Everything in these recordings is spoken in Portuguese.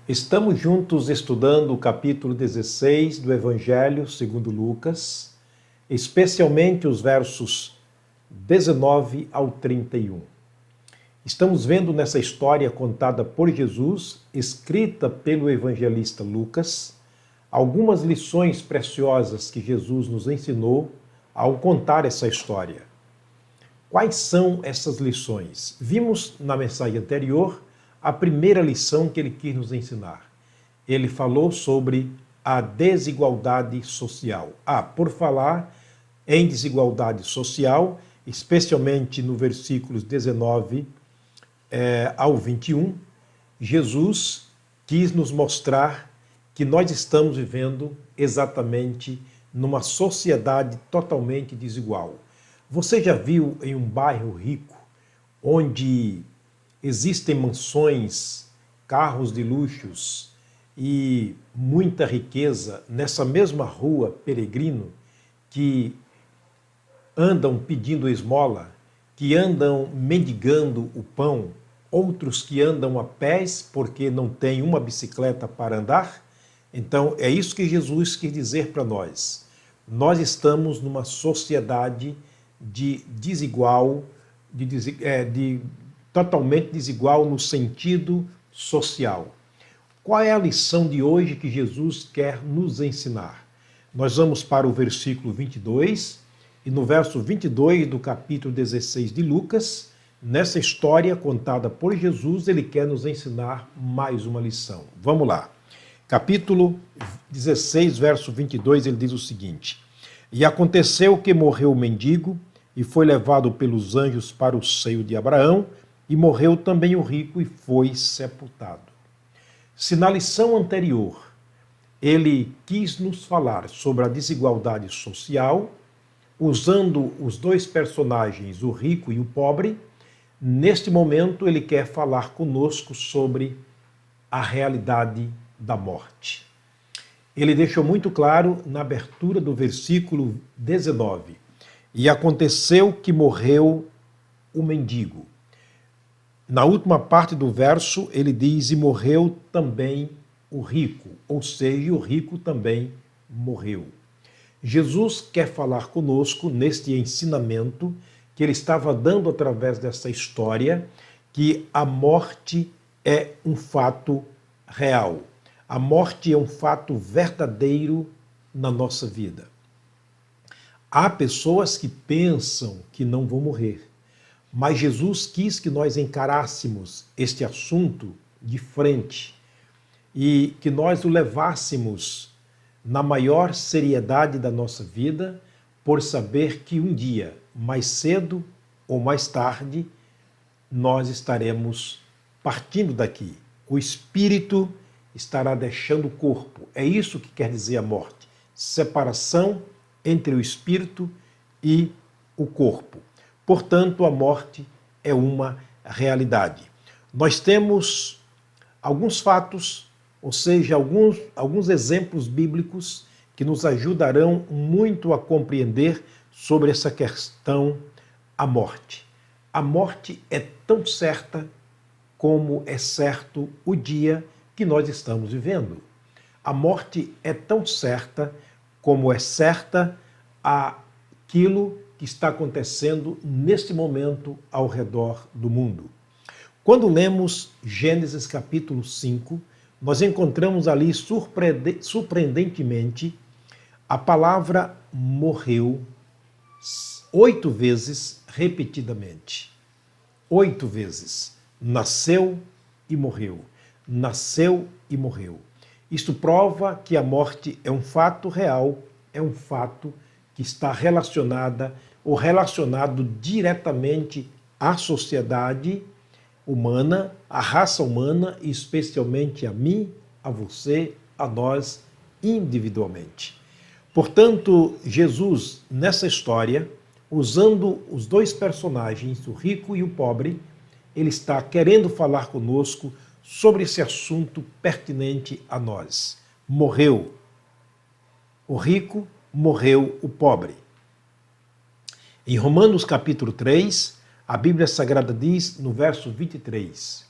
Estamos juntos estudando o capítulo 16 do Evangelho segundo Lucas, especialmente os versos 19 ao 31. Estamos vendo nessa história contada por Jesus, escrita pelo evangelista Lucas, algumas lições preciosas que Jesus nos ensinou ao contar essa história. Quais são essas lições? Vimos na mensagem anterior a primeira lição que ele quis nos ensinar. Ele falou sobre a desigualdade social. Por falar em desigualdade social, especialmente no versículos 19 ao 21, Jesus quis nos mostrar que nós estamos vivendo exatamente numa sociedade totalmente desigual. Você já viu em um bairro rico, onde existem mansões, carros de luxos e muita riqueza, nessa mesma rua Peregrino, que andam pedindo esmola, que andam mendigando o pão, outros que andam a pés porque não tem uma bicicleta para andar? Então, é isso que Jesus quer dizer para nós. Nós estamos numa sociedade totalmente desigual no sentido social. Qual é a lição de hoje que Jesus quer nos ensinar? Nós vamos para o versículo 22, e no verso 22 do capítulo 16 de Lucas, nessa história contada por Jesus, ele quer nos ensinar mais uma lição. Vamos lá. Capítulo 16, verso 22, ele diz o seguinte: E aconteceu que morreu o mendigo, e foi levado pelos anjos para o seio de Abraão, e morreu também o rico e foi sepultado. Se na lição anterior ele quis nos falar sobre a desigualdade social, usando os dois personagens, o rico e o pobre, neste momento ele quer falar conosco sobre a realidade da morte. Ele deixou muito claro na abertura do versículo 19: E aconteceu que morreu o mendigo. Na última parte do verso, ele diz: E morreu também o rico, ou seja, o rico também morreu. Jesus quer falar conosco neste ensinamento que ele estava dando através dessa história, que a morte é um fato real. A morte é um fato verdadeiro na nossa vida. Há pessoas que pensam que não vão morrer, mas Jesus quis que nós encarássemos este assunto de frente e que nós o levássemos na maior seriedade da nossa vida, por saber que um dia, mais cedo ou mais tarde, nós estaremos partindo daqui. O espírito estará deixando o corpo. É isso que quer dizer a morte. Separação entre o espírito e o corpo. Portanto, a morte é uma realidade. Nós temos alguns fatos, ou seja, alguns exemplos bíblicos que nos ajudarão muito a compreender sobre essa questão, a morte. A morte é tão certa como é certo o dia que nós estamos vivendo. A morte é tão certa como é certa aquilo que está acontecendo neste momento ao redor do mundo. Quando lemos Gênesis capítulo 5, nós encontramos ali surpreendentemente a palavra morreu 8 vezes repetidamente. 8 vezes. Nasceu e morreu. Nasceu e morreu. Isto prova que a morte é um fato real, é um fato que está relacionado diretamente à sociedade humana, à raça humana, e especialmente a mim, a você, a nós individualmente. Portanto, Jesus, nessa história, usando os dois personagens, o rico e o pobre, ele está querendo falar conosco sobre esse assunto pertinente a nós. Morreu o rico, morreu o pobre. Em Romanos capítulo 3, a Bíblia Sagrada diz, no verso 23,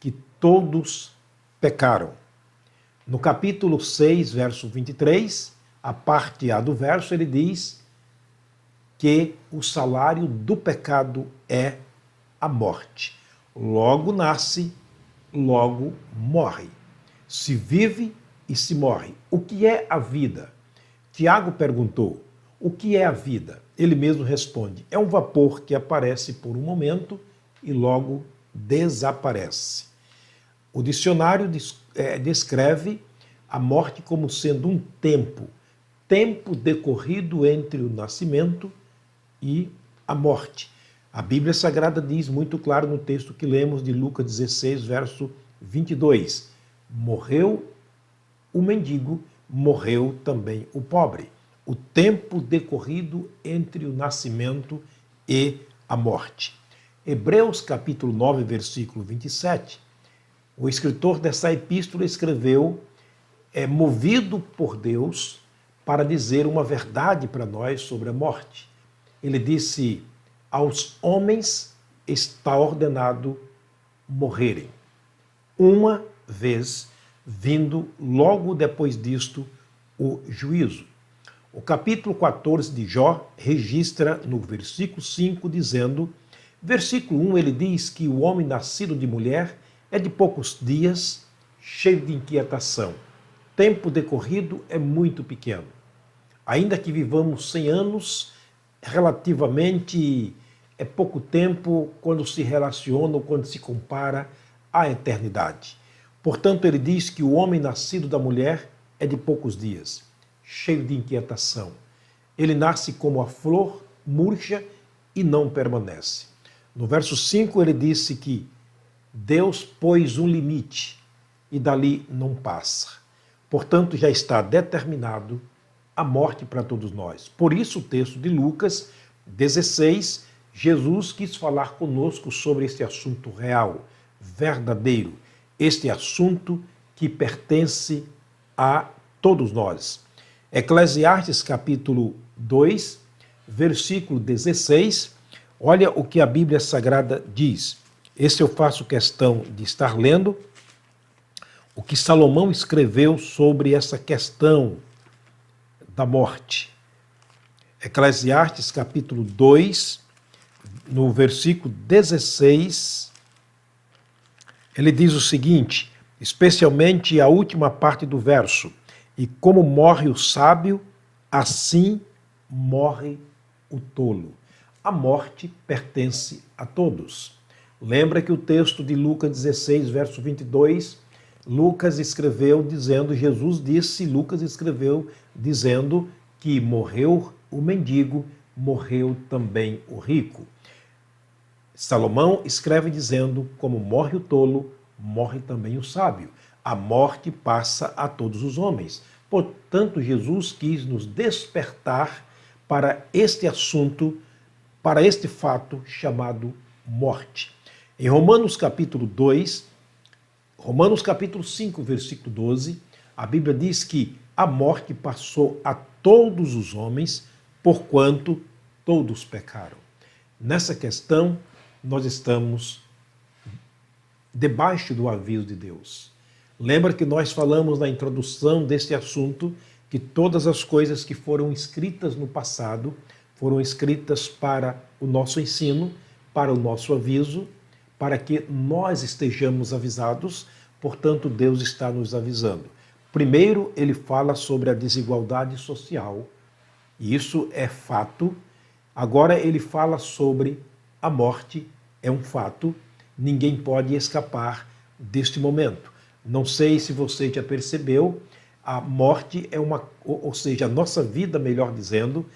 que todos pecaram. No capítulo 6, verso 23, a parte A do verso, ele diz que o salário do pecado é a morte. Logo nasce, logo morre. Se vive e se morre. O que é a vida? Tiago perguntou, o que é a vida? Ele mesmo responde, é um vapor que aparece por um momento e logo desaparece. O dicionário descreve a morte como sendo um tempo decorrido entre o nascimento e a morte. A Bíblia Sagrada diz muito claro no texto que lemos de Lucas 16, verso 22, morreu o mendigo, morreu também o pobre. O tempo decorrido entre o nascimento e a morte. Hebreus capítulo 9, versículo 27, o escritor dessa epístola escreveu, movido por Deus, para dizer uma verdade para nós sobre a morte. Ele disse, aos homens está ordenado morrerem. Uma vez, vindo logo depois disto o juízo. O capítulo 14 de Jó registra no versículo 5 dizendo, versículo 1 ele diz que o homem nascido de mulher é de poucos dias, cheio de inquietação. Tempo decorrido é muito pequeno. Ainda que vivamos 100 anos, relativamente é pouco tempo quando se relaciona ou quando se compara à eternidade. Portanto, ele diz que o homem nascido da mulher é de poucos dias, cheio de inquietação. Ele nasce como a flor, murcha e não permanece. No verso 5 ele disse que Deus pôs um limite e dali não passa. Portanto, já está determinado a morte para todos nós. Por isso, o texto de Lucas 16, Jesus quis falar conosco sobre este assunto real, verdadeiro, este assunto que pertence a todos nós. Eclesiastes capítulo 2, versículo 16, olha o que a Bíblia Sagrada diz. Esse eu faço questão de estar lendo, o que Salomão escreveu sobre essa questão da morte. Eclesiastes capítulo 2, no versículo 16, ele diz o seguinte, especialmente a última parte do verso, e como morre o sábio, assim morre o tolo. A morte pertence a todos. Lembra que o texto de Lucas 16, verso 22, Lucas escreveu dizendo, Jesus disse, Lucas escreveu dizendo que morreu o mendigo, morreu também o rico. Salomão escreve dizendo, como morre o tolo, morre também o sábio. A morte passa a todos os homens. Portanto, Jesus quis nos despertar para este assunto, para este fato chamado morte. Em Romanos capítulo 2, Romanos capítulo 5, versículo 12, a Bíblia diz que a morte passou a todos os homens, porquanto todos pecaram. Nessa questão, nós estamos debaixo do aviso de Deus. Lembra que nós falamos na introdução deste assunto que todas as coisas que foram escritas no passado foram escritas para o nosso ensino, para o nosso aviso, para que nós estejamos avisados, portanto, Deus está nos avisando. Primeiro, ele fala sobre a desigualdade social, e isso é fato. Agora, ele fala sobre a morte, é um fato, ninguém pode escapar deste momento. Não sei se você já percebeu, a morte é ou seja, a nossa vida, melhor dizendo,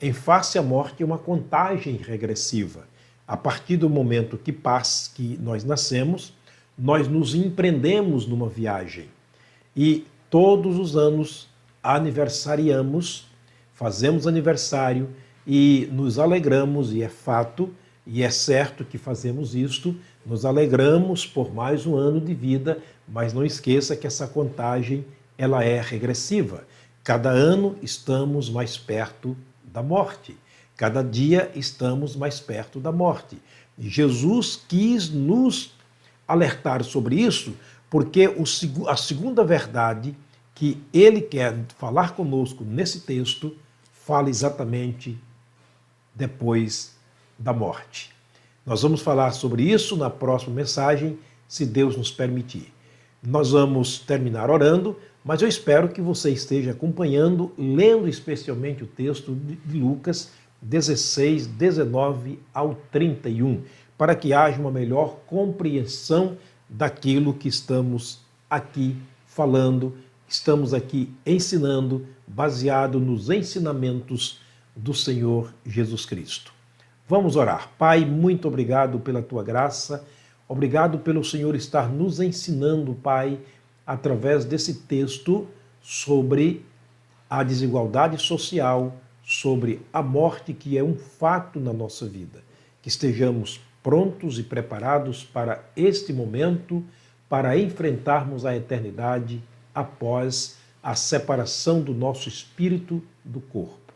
em face à morte é uma contagem regressiva. A partir do momento que nós nascemos, nós nos empreendemos numa viagem. E todos os anos aniversariamos, fazemos aniversário e nos alegramos, e é fato, e é certo que fazemos isto, nos alegramos por mais um ano de vida, mas não esqueça que essa contagem ela é regressiva. Cada ano estamos mais perto da morte. Cada dia estamos mais perto da morte. E Jesus quis nos alertar sobre isso, porque a segunda verdade que ele quer falar conosco nesse texto fala exatamente depois da morte. Nós vamos falar sobre isso na próxima mensagem, se Deus nos permitir. Nós vamos terminar orando, mas eu espero que você esteja acompanhando, lendo especialmente o texto de Lucas 16, 19 ao 31, para que haja uma melhor compreensão daquilo que estamos aqui falando, estamos aqui ensinando, baseado nos ensinamentos do Senhor Jesus Cristo. Vamos orar. Pai, muito obrigado pela tua graça, obrigado pelo Senhor estar nos ensinando, Pai, através desse texto sobre a desigualdade social, sobre a morte que é um fato na nossa vida. Que estejamos prontos e preparados para este momento, para enfrentarmos a eternidade após a separação do nosso espírito do corpo.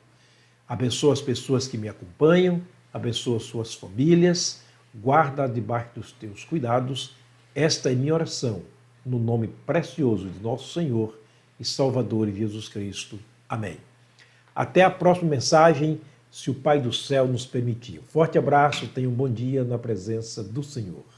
Abençoa as pessoas que me acompanham, abençoa suas famílias, guarda debaixo dos teus cuidados. Esta é minha oração, no nome precioso de nosso Senhor e Salvador Jesus Cristo. Amém. Até a próxima mensagem, se o Pai do céu nos permitir. Forte abraço, tenha um bom dia na presença do Senhor.